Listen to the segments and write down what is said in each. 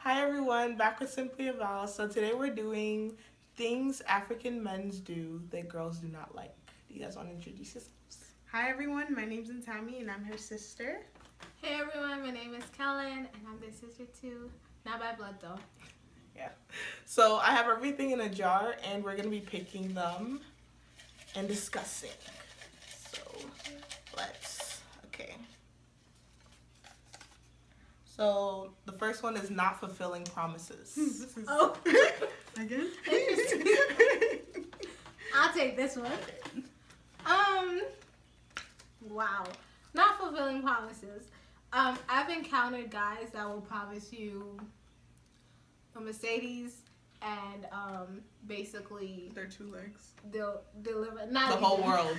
Hi everyone, back with Simply Aval. So today we're doing things African men do that girls do not like. Do you guys want to introduce yourselves? Hi everyone, my name's Tammy and I'm her sister. Hey everyone, my name is Kellen and I'm their sister too. Not by blood though. Yeah. So I have everything in a jar and we're going to be picking them and discussing. So okay. So the first one is not fulfilling promises. This is again. I'll take this one. Wow. Not fulfilling promises. I've encountered guys that will promise you a Mercedes and basically Their two legs. they'll deliver The not whole even. world.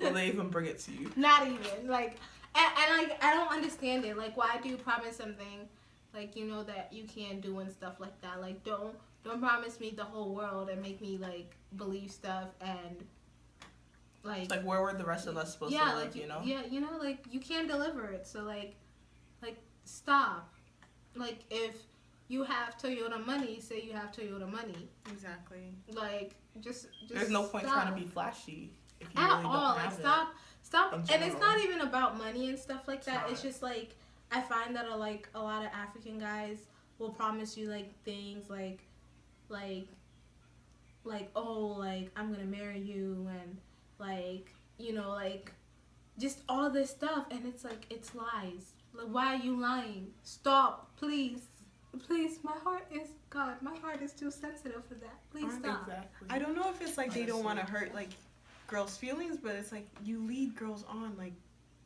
Will they even bring it to you? Not even like, and like I don't understand it. Like, why do you promise something like you know that you can't do and stuff like that? Like, don't promise me the whole world and make me like believe stuff and like Where were the rest of us supposed to yeah, live, like you know? yeah, you know, like you can't deliver it. So like stop. Like if you have Toyota money, say you have Toyota money. Exactly. Like just There's no point stop. trying to be flashy if you At really don't all. have Like it. stop. in And it's general. not even about money and stuff like that. not. It's just like I find that a lot of African guys will promise you like things like oh, like I'm gonna marry you and like you know like just all this stuff, and it's like it's lies. Like, why are you lying? Stop, please. My heart is too sensitive for that. Please stop. Exactly. I don't know if it's like they don't want to Honestly. hurt like girls' feelings, but it's like you lead girls on. Like,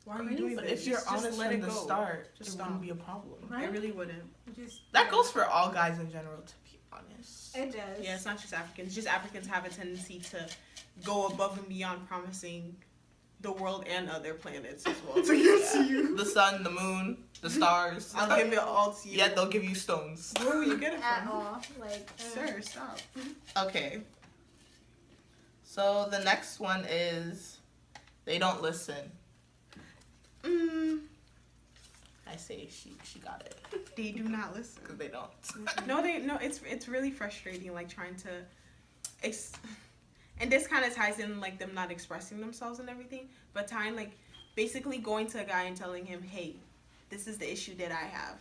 why are you Crazy. doing But this? if you're Just honest let from it the go. start, Just it stop. wouldn't be a problem. Right? It really wouldn't. Just That goes for all guys in general, to be honest. It does. Yeah, it's not just Africans. Just Africans have a tendency to go above and beyond promising the world and other planets as well to give to you. The sun, the moon, the stars. I'll give it all to you. Yeah, they'll give you stones. Where will you get it At from? all. Like Sir, stop. Okay. So the next one is they don't listen. I say she got it They do not listen. because they don't. No, it's really frustrating, like trying to and this kind of ties in like them not expressing themselves and everything, but tying like basically going to a guy and telling him, hey, this is the issue that I have,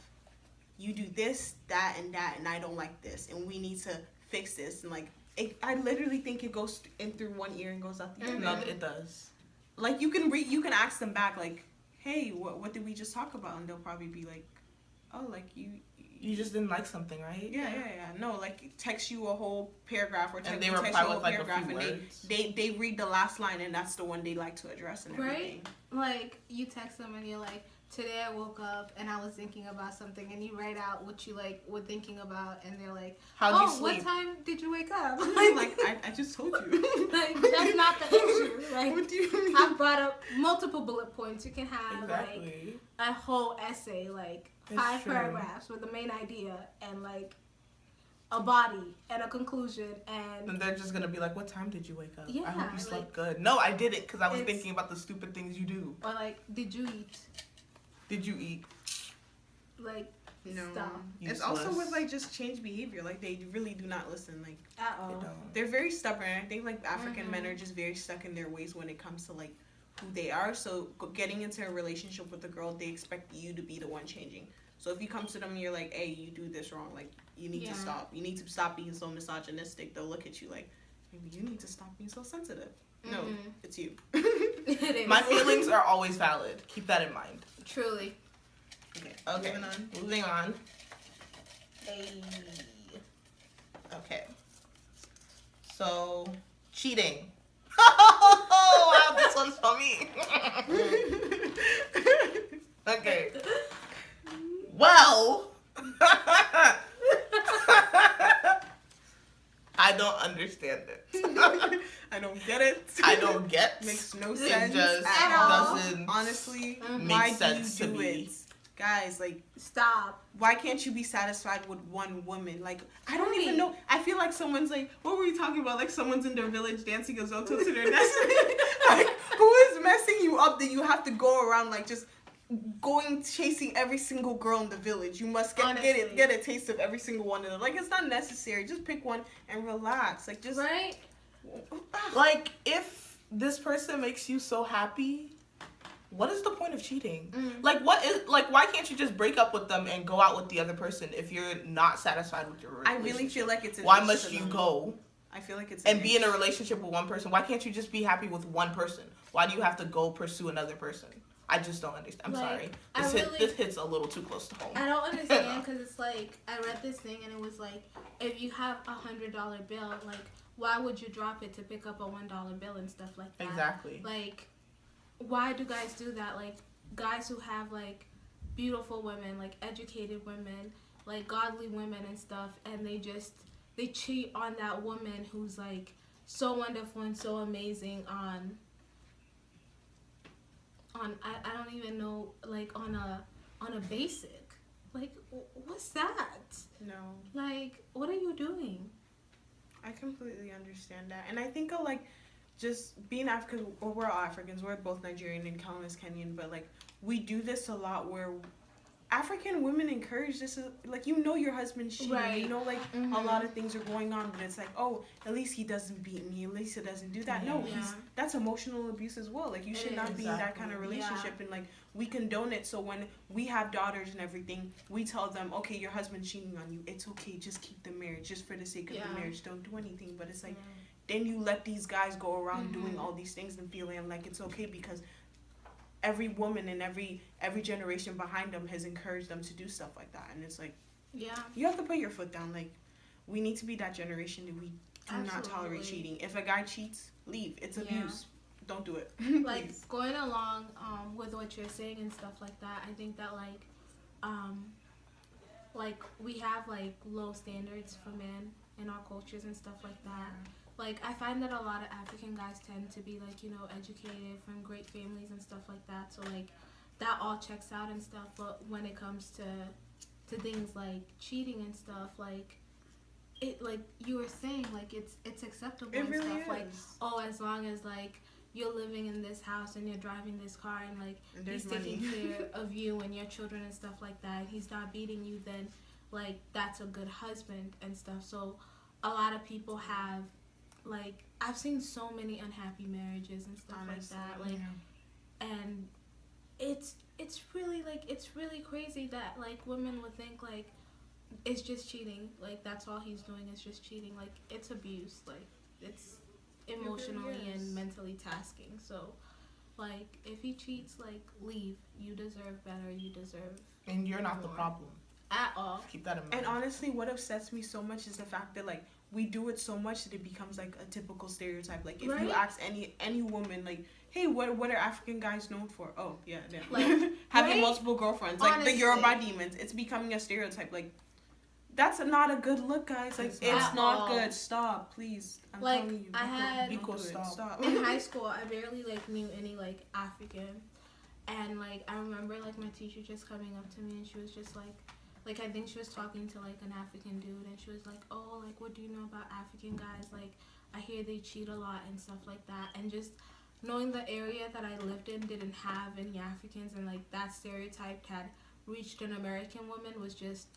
you do this, that, and I don't like this, and we need to fix this. And like I literally think it goes in through one ear and goes out the other. No, it does. Like you can ask them back like, hey, what did we just talk about? And they'll probably be like, oh, like You just didn't like something, right? yeah. No, like text you a whole paragraph or And they text reply you a with whole like a paragraph few and words. they read the last line and that's the one they like to address and everything. right? Like you text them and you're like, today I woke up and I was thinking about something, and you write out what you like were thinking about, and they're like, How'd you oh, what sleep? time did you wake up? Like I just told you. Like that's not the issue. Like What do you mean? I've brought up multiple bullet points. You can have like Exactly. a whole essay, like It's 5 true. paragraphs with the main idea and like a body and a conclusion and And they're just gonna be like, "What time did you wake up? I hope Yeah, you slept like- good." No, I didn't, because I was It's- thinking about the stupid things you do. or like, did you eat? Did you eat? Like No. stop It's also Useless. with like just change behavior. Like they really do not listen. Like at They all. don't. they're very stubborn. I think like African men Mhm. are just very stuck in their ways when it comes to like who they are. So getting into a relationship with a girl, they expect you to be the one changing. So if you come to them and you're like, hey, you do this wrong, like you need Yeah. to stop. You need to stop being so misogynistic. They'll look at you like, maybe you need to stop being so sensitive. No, Mhm. it's you. It is. My feelings are always valid. Keep that in mind. Truly. Okay. Okay. Moving on. Hey. Okay. So, cheating. Oh, wow, this one's for me. Okay. Well, I don't understand it. I don't get it. I don't get. Makes no It sense just at all. doesn't Honestly, Mhm. why make sense do you to do me. it? Guys, like, Stop. why can't you be satisfied with one woman? Like, I don't Right. even know. I feel like someone's like, what were you talking about? Like, someone's in their village dancing a zoto to their nest. Like, who is messing you up that you have to go around, like, just going chasing every single girl in the village. You must get a taste of every single one of them. Like, it's not necessary. Just pick one and relax. Like, just right. Like, if this person makes you so happy, what is the point of cheating? Like, why can't you just break up with them and go out with the other person if you're not satisfied with your relationship? I really feel like it's why must you go? I feel like it's and be in a relationship with one person. Why can't you just be happy with one person? Why do you have to go pursue another person? I just don't understand. I'm sorry. This hits a little too close to home. I don't understand because it's like I read this thing and it was like if you have $100 bill, like why would you drop it to pick up a $1 bill and stuff like that? Exactly. Like, why do guys do that? Like guys who have like beautiful women, like educated women, like godly women and stuff, and they cheat on that woman who's like so wonderful and so amazing on I don't even know, like on a basic. Like, what's that? No. Like, what are you doing? I completely understand that. And I think of like just being African, or we're all Africans, we're both Nigerian and Colin is Kenyan, but like we do this a lot where African women encourage this, like, you know your husband's cheating, right. You know, like, a lot of things are going on, but it's like, oh, at least he doesn't beat me, at least he doesn't do that. No, that's emotional abuse as well. Like, you should not be in that kind of relationship, and, like, we condone it, so when we have daughters and everything, we tell them, okay, your husband's cheating on you, it's okay, just keep the marriage, just for the sake of the marriage, don't do anything, but it's like, then you let these guys go around doing all these things and feeling like it's okay because every woman and every generation behind them has encouraged them to do stuff like that, and it's like, you have to put your foot down. Like, we need to be that generation that we do not tolerate cheating. If a guy cheats, leave. It's abuse. Don't do it. Like going along with what you're saying and stuff like that, I think that like we have like low standards for men in our cultures and stuff like that. Like, I find that a lot of African guys tend to be, like, you know, educated from great families and stuff like that. So, like, that all checks out and stuff. But when it comes to things like cheating and stuff, like, it, like you were saying, like, it's acceptable and really stuff. Is. Like, oh, as long as, like, you're living in this house and you're driving this car and, like, he's taking care of you and your children and stuff like that, he's not beating you, then, like, that's a good husband and stuff. So, a lot of people have, like, I've seen so many unhappy marriages and stuff like that, like, and it's really, like, it's really crazy that, like, women would think, like, it's just cheating, like, that's all he's doing is just cheating, like, it's abuse, like, it's emotionally and mentally tasking, so, like, if he cheats, like, leave, you deserve better, you deserve and you're not more. the problem At all. Keep that in mind. And honestly, what upsets me so much is the fact that, like, we do it so much that it becomes like a typical stereotype. Like, if you ask any woman, like, hey, what are African guys known for? Oh, yeah. Like, having multiple girlfriends, like the Yoruba demons. It's becoming a stereotype. Like, that's not a good look, guys. Like, it's not good. Stop, please. I'm telling you. I had Stop. in high school, I barely like knew any like African, and like I remember like my teacher just coming up to me and she was just like I think she was talking to like an African dude and she was like, oh, like what do you know about African guys? Like I hear they cheat a lot and stuff like that, and just knowing the area that I lived in didn't have any Africans, and like that stereotype had reached an American woman was just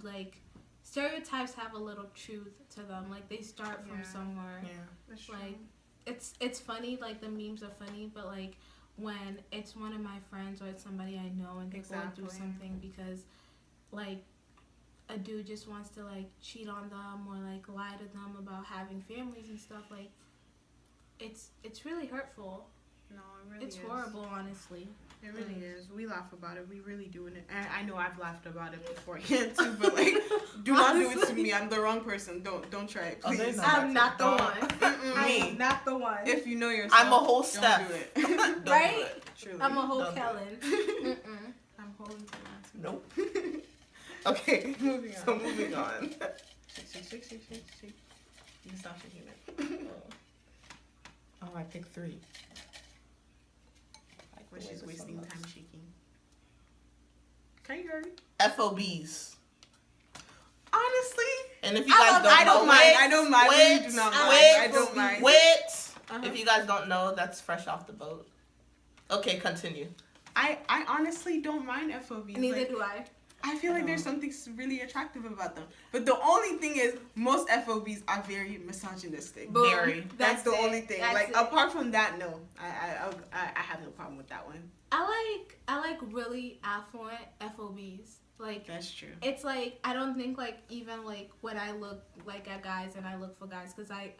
like, stereotypes have a little truth to them. Like they start from somewhere. Yeah, that's true. Like it's funny, like the memes are funny, but like when it's one of my friends or it's somebody I know and they're going through something because like a dude just wants to like cheat on them or like lie to them about having families and stuff, like it's really hurtful. No, it really it's is. Horrible, honestly. It really is. We laugh about it. We really do it. And I know I've laughed about it before too, but like, do not do it to me. I'm the wrong person. Don't try it, please. I'm not the one. I'm not the one. If you know yourself, I'm a whole Steph. Don't do it. Right? Truly. I'm a whole Kellen. I'm holding to that. Nope. Okay. Moving on. So moving on. Shake. You can stop shaking it. Oh, I picked 3. But she's wasting time shaking. Can you hurry? FOBs. Honestly, and if you guys I don't mind. Wait, You do not mind. I don't mind. Wait. If you guys don't know, that's fresh off the boat. Okay, continue. I honestly don't mind FOBs. Neither like, do I. I feel like there's something really attractive about them. But the only thing is, most FOBs are very misogynistic. Boom. Very. That's the it. only thing. That's like it. apart from that, no, I have no problem with that one. I like really affluent FOBs. Like That's true. it's like I don't think like even like when I look like at guys and I look for guys because I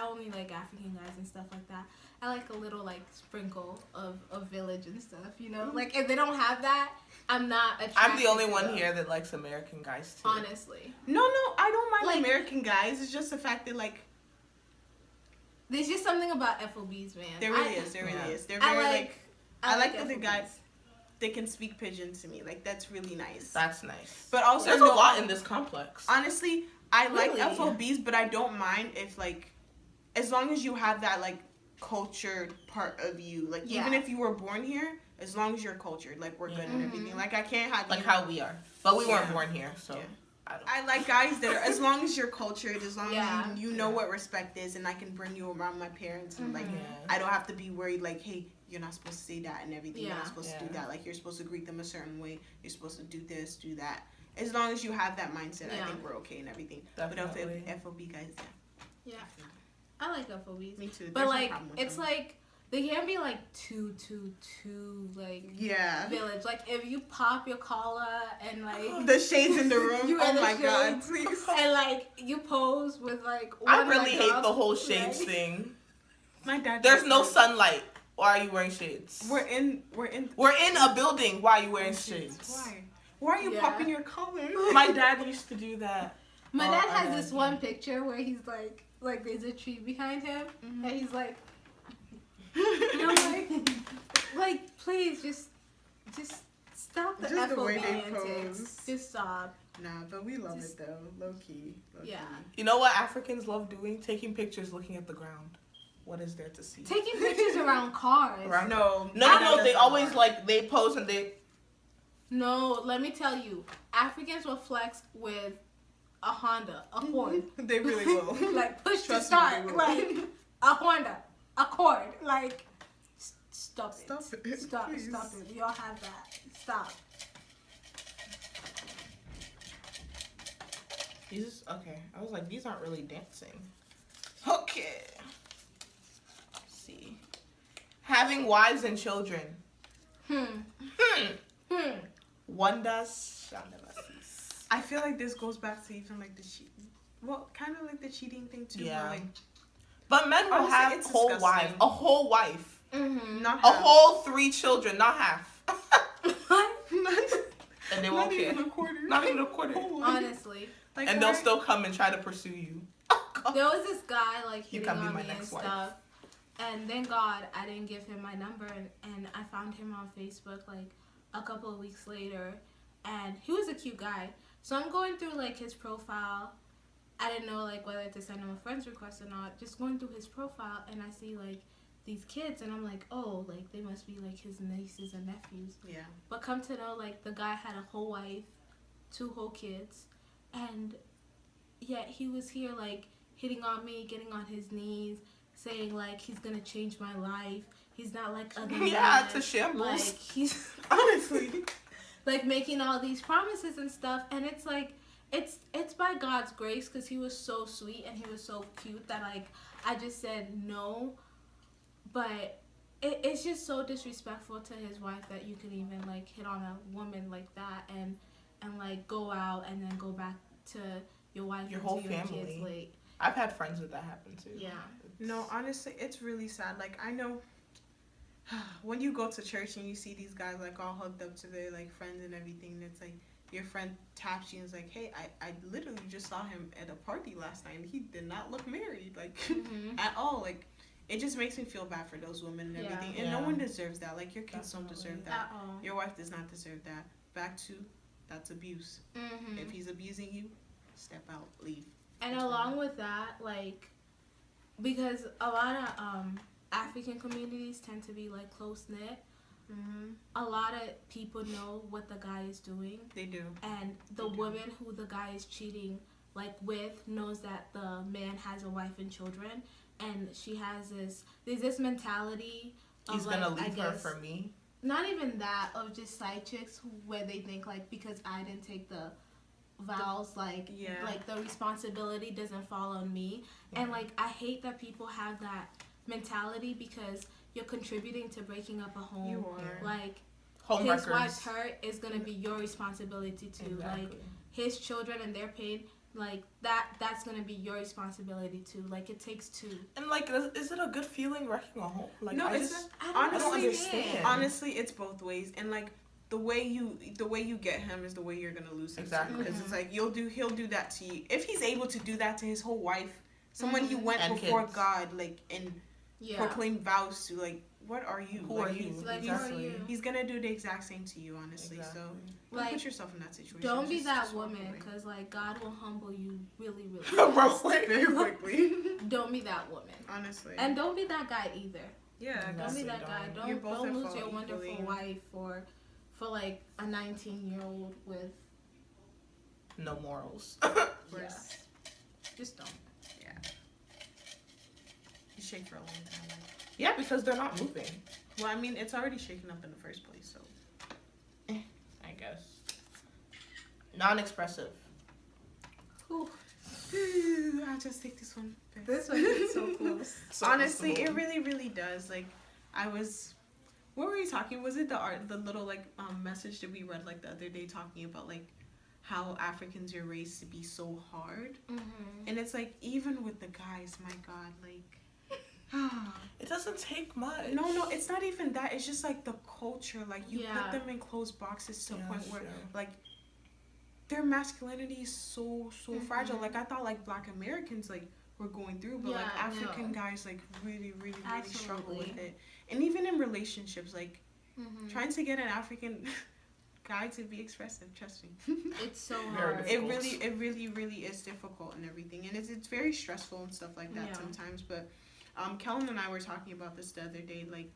only like African guys and stuff like that. I like a little like sprinkle of village and stuff, you know. Like if they don't have that, I'm not attracted. I'm the only to one them, here that likes American guys too. honestly. No, I don't mind Like- American guys. It's just the fact that like There's just something about FOBs, man. there really is. They're I very like I like that the FOBs. guys they can speak pidgin to me. Like that's really nice. That's nice. But also There's a lot in this complex. honestly, I Really? like FOBs, but I don't mind if like as long as you have that like cultured part of you. Like Yeah. even if you were born here, as long as you're cultured, like we're good and Mhm. everything. Like I can't have Like you- how we are. But we weren't Yeah. born here, so Yeah. I don't. I like guys that are as long as you're cultured, as long Yeah. as you know what respect is, and I can bring you around my parents, and like Mhm. Yeah. I don't have to be worried like, hey, you're not supposed to say that and everything. You're Yeah. not supposed to do Yeah. that. Like you're supposed to greet them a certain way. You're supposed to do this, do that. As long as you have that mindset, I Yeah. think we're okay and everything. Definitely. But FOB guys, Yeah, I like FOBs. me too. But There's no like problem with it's them. like they can't be like too like yeah. village. Like if you pop your collar and like The shades in the room. You Oh in the my god, shades. please. and like you pose with like I one really leg hate up, the whole shades like- thing. My dad. There's does no that. sunlight. Why are you wearing shades? We're in. We're in a building. Why are you wearing Shades. shades? Why? Why are you Yeah. popping your collar? My dad used to do that. My Oh, dad I has this know. one picture where he's like there's a tree behind him Mhm. and he's like and I'm like please just stop the Just the FOB way they antics. pose. Just stop. Nah, but we love Just- it though. Low key. Yeah. You know what Africans love doing? Taking pictures looking at the ground. What is there to see? Taking pictures around cars. Around- No. No. They always like they pose and they. No, let me tell you, Africans will flex with a Honda, a Ford. They really will. Like push to Trust me, start, they will. like a Honda, a Cord, like stop it, Stop it, stop please. it. We all have that. Stop. Okay. I was like, these aren't really dancing. Okay. Let's see. Having wives and children. Hmm. Wonders shall never cease. I feel like this goes back to even like the cheating. Well, kind of like the cheating thing too. Yeah. But like But men will Honestly, have it's whole disgusting. wife. A whole wife. Mm-hmm. not A half. whole 3 children, not half. not, And they not won't care. even a quarter. Not even a quarter. Whole one. Honestly, Like, And why- they'll still come and try to pursue you. there was this guy like You hitting can be on my me and next wife. stuff, and thank God I didn't give him my number, and I found him on Facebook like a couple of weeks later, and he was a cute guy. So I'm going through like his profile. I didn't know like whether to send him a friend's request or not. Just going through his profile, and I see like these kids, and I'm like, oh, like they must be like his nieces and nephews. Yeah. But come to know, like the guy had a whole wife, 2 whole kids, and yet he was here like hitting on me, getting on his knees, saying like he's gonna change my life. He's not like other men. Yeah, it's a shambles. Like he's Honestly. like making all these promises and stuff, and it's like it's by God's grace because he was so sweet and he was so cute that like I just said no, but it's just so disrespectful to his wife that you can even like hit on a woman like that and like go out and then go back to your wife Your and whole to your family. kids. Like I've had friends that happen too. yeah. No, honestly, it's really sad. Like I know when you go to church and you see these guys like all hugged up to their like friends and everything, and it's like your friend taps you and is like, hey, I literally just saw him at a party last night and he did not look married, like Mhm. at all. Like it just makes me feel bad for those women and Yeah. everything. And no Yeah. one deserves that. Like your kids don't Definitely. deserve that. At all. Your wife does not deserve that. Back to that's abuse. Mhm. If he's abusing you, step out, leave. And along with that, like, because a lot of African communities tend to be like close knit, Mm-hmm. a lot of people know what the guy is doing, They do. and the Okay. woman who the guy is cheating like with knows that the man has a wife and children, and she has there's this mentality of He's like, gonna I leave her guess, for me. not even that, of just side chicks where they think like because I didn't take the vows, like the responsibility doesn't fall on me. And like I hate that people have that mentality because you're contributing to breaking up a home. You are. Like Home his records. wife's hurt is gonna be your responsibility too. Exactly. Like his children and their pain, like that's gonna be your responsibility too. Like it takes two. And like, is it a good feeling wrecking a home? Like, No, I it's just, I I don't understand. Honestly, it's both ways, and like the way you get him is the way you're gonna lose him. Exactly. Because it's like he'll do that to you if he's able to do that to his whole wife, someone he went And before kids. God, like and proclaimed vows to. Like, what are you? Who like, are you? Like, Exactly. who are you? He's gonna do the exact same to you, honestly. Exactly. So Like, put yourself in that situation. Don't be that just walk woman, away. because like God will humble you really, really Real fast. quick. Very quickly. Don't be that woman, Honestly. and don't be that guy either. Yeah. No. Don't be Honestly, that guy. don't. You're both Don't at lose fault your wonderful equally. wife for like a 19-year-old with No morals. Worse. just don't. Yeah. You shake for a long time. Like. Yeah, because they're not moving. Well, I mean, it's already shaken up in the first place, so. I guess. Non-expressive. Whew. I'll just take this one. This one is so close. So Honestly, it possible. really, really does. Like, what were you talking? Was it the little like message that we read like the other day talking about like how Africans are raised to be so hard, and it's like even with the guys, my God, like. It doesn't take much. No, it's not even that. It's just like the culture. Like you Yeah. put them in closed boxes to a point that's where true. like their masculinity is so fragile. Like I thought like Black Americans like were going through, but like Yeah, African no. guys like really struggle with Absolutely. it. And even in relationships, like Mm-hmm. trying to get an African guy to be expressive, trust me. It's so Very hard. difficult. It really is difficult and everything, and it's very stressful and stuff like that Yeah. sometimes. But Kellen and I were talking about this the other day. Like,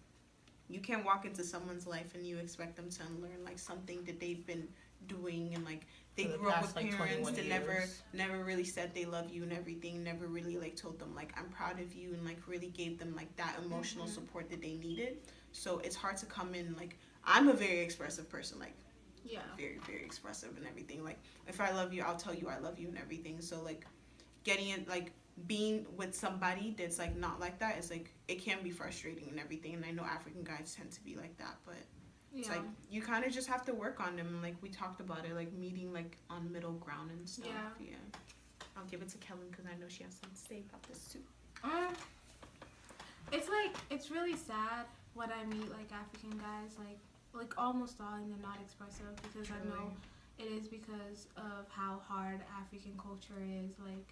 you can't walk into someone's life and you expect them to unlearn like something that they've been doing, and like they For the grew up past, with like, parents 21 that years. never really said they love you and everything. Never really like told them like I'm proud of you, and like really gave them like that emotional support that they needed. So it's hard to come in like I'm a very expressive person, like. Yeah. Very expressive and everything. Like if I love you, I'll tell you I love you and everything. So like getting it, like being with somebody that's like not like that is like it can be frustrating and everything. And I know African guys tend to be like that, but it's like you kind of just have to work on them. And like we talked about it, like meeting like on middle ground and stuff. Yeah. I'll give it to Kellen because I know she has something to say about this too. It's like it's really sad when I meet like African guys, like almost all, and they're not expressive because I know it is because of how hard African culture is. Like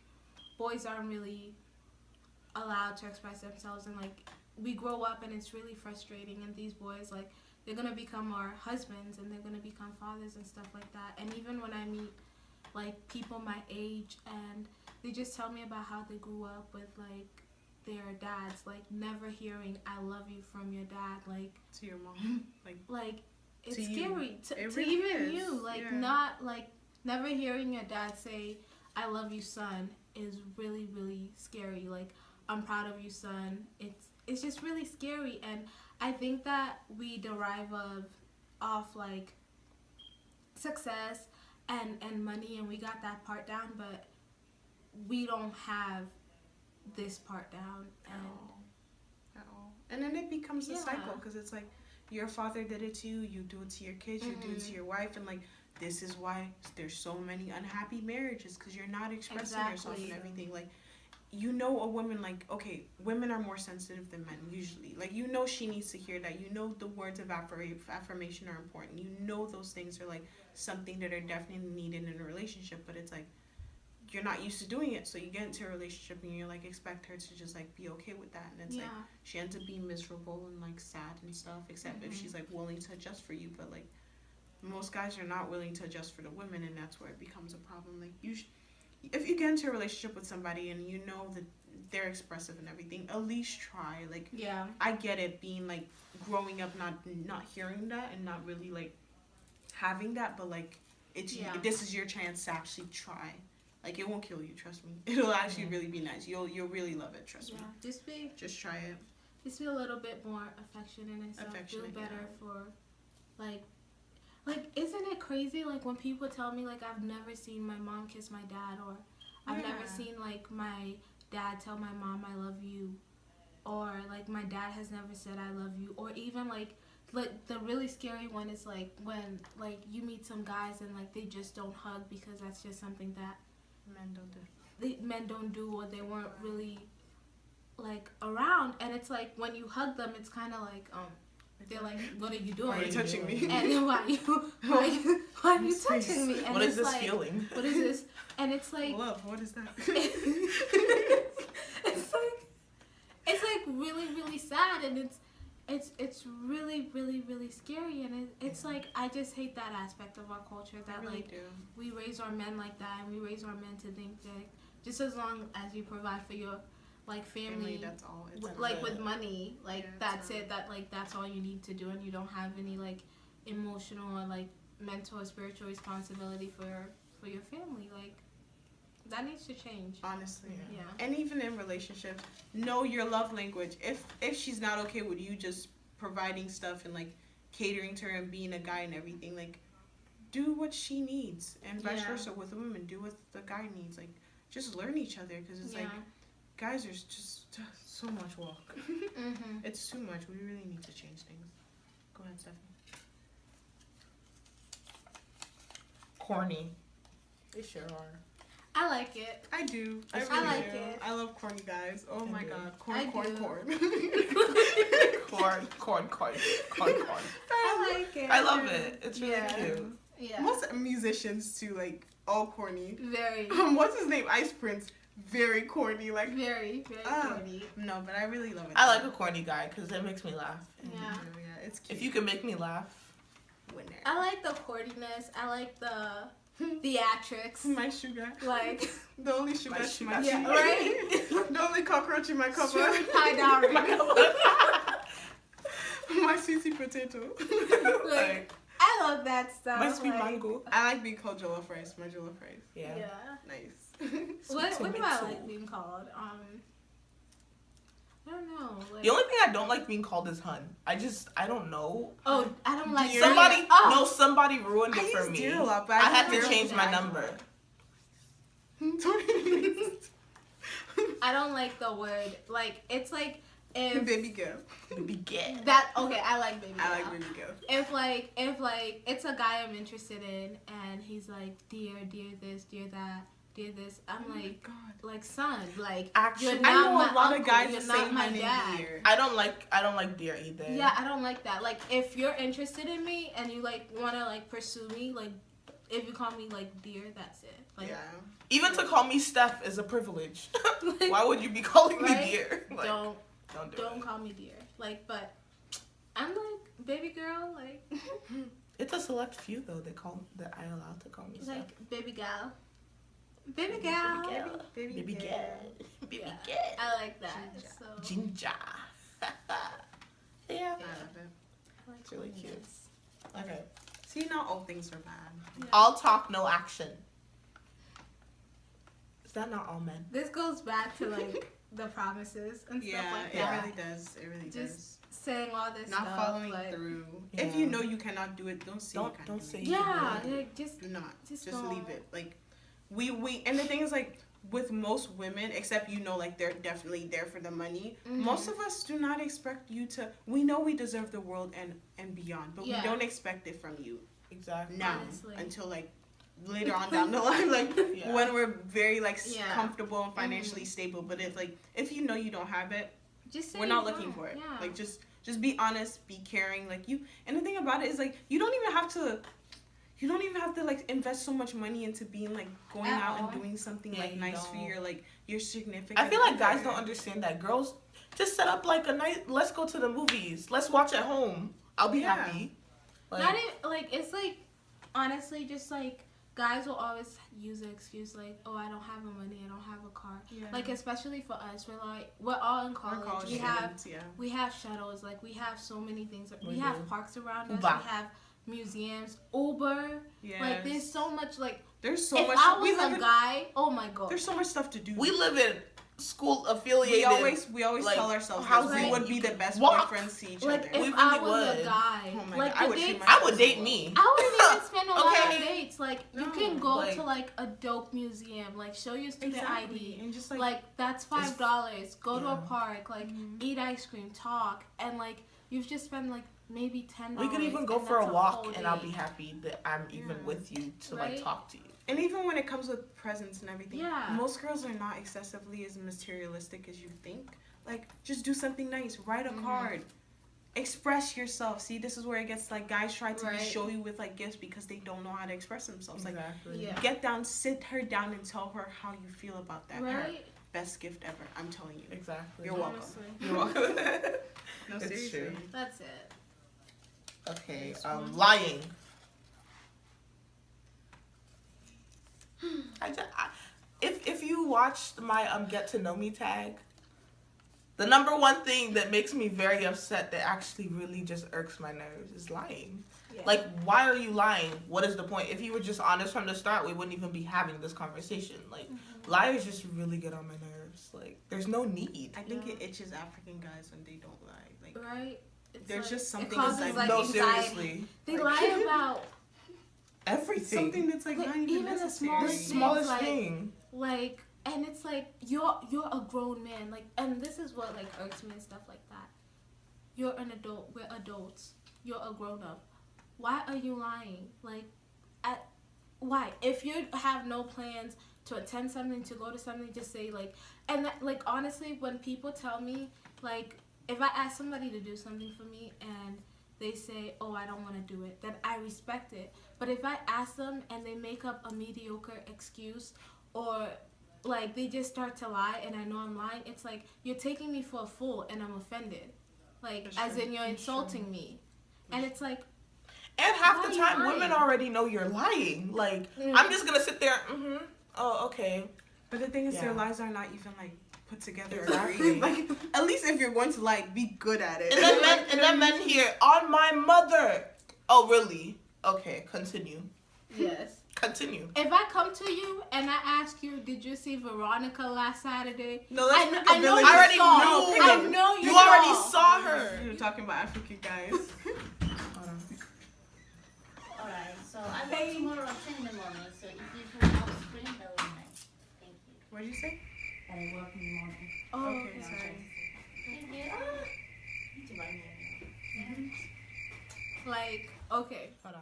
boys aren't really allowed to express themselves, and like we grow up and it's really frustrating, and these boys like they're gonna become our husbands and they're gonna become fathers and stuff like that. And even when I meet like people my age and they just tell me about how they grew up with like their dads, like never hearing I love you from your dad, like To your mom, like it's To you. scary to It really even is. you, like Yeah. not like never hearing your dad say I love you son is really scary. Like I'm proud of you son, it's just really scary. And I think that we derive off like success and money, and we got that part down, but we don't have this part down at all. And then it becomes a Yeah. cycle because it's like your father did it to you, you do it to your kids, you do it to your wife, and like this is why there's so many unhappy marriages because you're not expressing yourself and everything. Like you know a woman, like okay, women are more sensitive than men usually. Like you know she needs to hear that. You know the words of affirmation are important. You know those things are like something that are definitely needed in a relationship, but it's like you're not used to doing it, so you get into a relationship and you're like expect her to just like be okay with that, and it's like she ends up being miserable and like sad and stuff, except if she's like willing to adjust for you. But like most guys are not willing to adjust for the women, and that's where it becomes a problem. Like if you get into a relationship with somebody and you know that they're expressive and everything, at least try. Like I get it being like growing up not hearing that and not really like having that, but like it's this is your chance to actually try. Like it won't kill you, trust me. It'll actually really be nice. You'll really love it, trust me. just Just try it. just be a little bit more affectionate and stuff. Feel better for, like, isn't it crazy? Like, when people tell me, like, I've never seen my mom kiss my dad, or I've never seen, like, my dad tell my mom I love you, or, like, my dad has never said I love you, or even, like the really scary one is, like, when, like, you meet some guys and, like, they just don't hug because that's just something that men don't do, or they weren't really, like, around. And it's like, when you hug them, it's kind of like, they're like, what are you doing? Why are you touching me? And why are you touching me? And what is this like, feeling? What is this? And it's like, love. What is that? it's like really, really sad, and it's really, really, really scary, and it's like, I just hate that aspect of our culture, that really, like, we raise our men like that, and we raise our men to think that just as long as you provide for your, like, family, that's all. Like, with money, like, that's it. That, like, that's all you need to do, and you don't have any, like, emotional or, like, mental or spiritual responsibility for your family. Like, that needs to change. Honestly, yeah. And even in relationships, know your love language. If she's not okay with you just providing stuff and, like, catering to her and being a guy and everything, like, do what she needs, and vice versa with women. Do what the guy needs. Like, just learn each other, because it's like, guys, there's just so much work. It's too much. We really need to change things. Go ahead, Stephanie. Corny. They sure are. I like it. I do. I I really like do. it. I love corny guys. Oh my god. I Corn. Corn. I like it. I love it. It's really cute. Yeah. Most musicians too, like, all corny. Very. What's his name? Ice Prince. Very corny. Like, very corny. No, but I really love it. I like a corny guy because it makes me laugh. Yeah. It's cute. If you can make me laugh. Winner. I like the corniness. I like the theatrics. My sugar. Like, the only sugar. My yeah, right? The only cockroach in my cupboard. Strawberry pie dowry. My sweetie potato. Like, I love that stuff. My sweet like, mango. I like being called jollof rice. My jollof rice. Yeah. Nice. What do I like being called? I don't know. Like, the only thing I don't like being called is hun. I don't know. Oh, I don't like somebody ruined it for me. Dear a lot, but I had to change my number. I don't like the word. Like, it's like, if baby girl. Baby girl. That, okay, I like baby girl. I like baby girl. If like it's a guy I'm interested in and he's like, dear this, dear that, dear this, I'm like, son, like, actually, you're not I know my a lot uncle, of guys you're that not say my honey dad. dear. I don't like dear either. Yeah, I don't like that. Like, if you're interested in me and you, like, wanna, like, pursue me, like, if you call me, like, dear, that's it. Like, yeah. Even to call me Steph is a privilege. Like, why would you be calling me dear? Like, don't call me dear. Like, but I'm like, baby girl, like. It's a select few though that I allowed to call me Steph. Like, baby gal. Baby gal. Baby girl. I like that. So. Ginger. Yeah. I love it. It's really cute. Okay. See, not all things are bad. Yeah. All talk, no action. Is that not all men? This goes back to, like, the promises and stuff like that. Yeah, it really does. It really Just does. saying all this stuff. Not following like, through. Yeah. If you know you cannot do it, don't say you can't Don't do say it. you Yeah, can do it. like, just Do not. Just don't. leave it. Like, we and the thing is, like, with most women, except, you know, like, they're definitely there for the money, most of us do not expect you to. We know we deserve the world and beyond, but we don't expect it from you. Exactly. Now, Honestly. until, like, later on down the line, like, when we're very, like, comfortable and financially stable. But it's like, if you know you don't have it, just say we're not looking for it. Yeah. Like, just be honest, be caring. Like, you, and the thing about it is, like, you don't even have to like invest so much money into being, like, going out and doing something like nice for your significant. I feel like guys don't understand that. Girls just set up like a night. Let's go to the movies. Let's watch at home. I'll be happy. Like, not even like, it's like, honestly, just like, guys will always use the excuse like, oh, I don't have the money, I don't have a car. Yeah. Like, especially for us, we're all in college. We have shuttles. Like, we have so many things. We have parks around us. We have museums, Uber. Yes. Like, there's so much. Like, there's so if much. I was a guy, oh my god, there's so much stuff to do. we live in school affiliated. We always like, tell ourselves how that we like, would be the best walk. boyfriends to each Like other. if We I really was would. a guy, Oh my like God, I the would treat dates, I would date me. I wouldn't even spend a lot Okay. of dates. Like you No, can go like- to like a dope museum, like show your student ID. And just Like that's $5. Go to a yeah. park, like eat ice cream, talk, and like you've just spent like maybe $10. We could even go and for a that's walk, whole and I'll be day. happy that I'm even with you to like Right? talk to you. And even when it comes with presents and everything, Yeah. most girls are not excessively as materialistic as you think. Like, just do something nice. Write a card. Express yourself. See, this is where it gets like guys try to Right. show you with like gifts because they don't know how to express themselves. Like, Exactly. Yeah. get down, sit her down, and tell her how you feel about that. Her Right? best gift ever. I'm telling you. Exactly. You're welcome. Honestly. You're welcome. No, It's seriously. true. That's it. Okay. Next one. Lying. If you watched my get to know me tag, the number one thing that makes me very upset that actually really just irks my nerves is lying. Yeah. Like, why are you lying? What is the point? If you were just honest from the start, we wouldn't even be having this conversation. Like, liars just really get on my nerves. Like, there's no need. I think it itches African guys when they don't lie. Like, Right? It's There's like, just something it causes, that's like no, anxiety. seriously. They Like- lie about Everything. something that's like Like, not even even the necessary. the smallest smallest like- thing. like, and it's like you're a grown man, like, and this is what like irks me and stuff like that. You're an adult. We're adults. You're a grown up. Why are you lying? Like, why? If you have no plans to attend something, to go to something, just say like, and that, like honestly, when people tell me like, if I ask somebody to do something for me and they say, oh, I don't want to do it, then I respect it. But if I ask them and they make up a mediocre excuse or like they just start to lie and I know I'm lying, it's like you're taking me for a fool and I'm offended. Like, That's as true. in you're That's insulting true. me. And it's like, And half Why the are you time, lying? women already know you're lying. Like, I'm just gonna sit there. Oh, okay. But the thing is, their Yeah. lies are not even like put together. Exactly. Like, at least if you're going to lie, be good at it. And then men here on my mother. Oh, really? Okay, continue. yes. Continue. If I come to you and I ask you, did you see Veronica last Saturday? No, that's I like a know village. you I already saw. knew. I know You already saw her. You're talking about African guys. Alright, so I work tomorrow at 10 in the morning, so if you could off screen, that would be nice. Thank you. What did you say? That I work in the morning. Oh, Okay, okay. sorry. Thank you. Need to buy more. Like, okay. Hold on.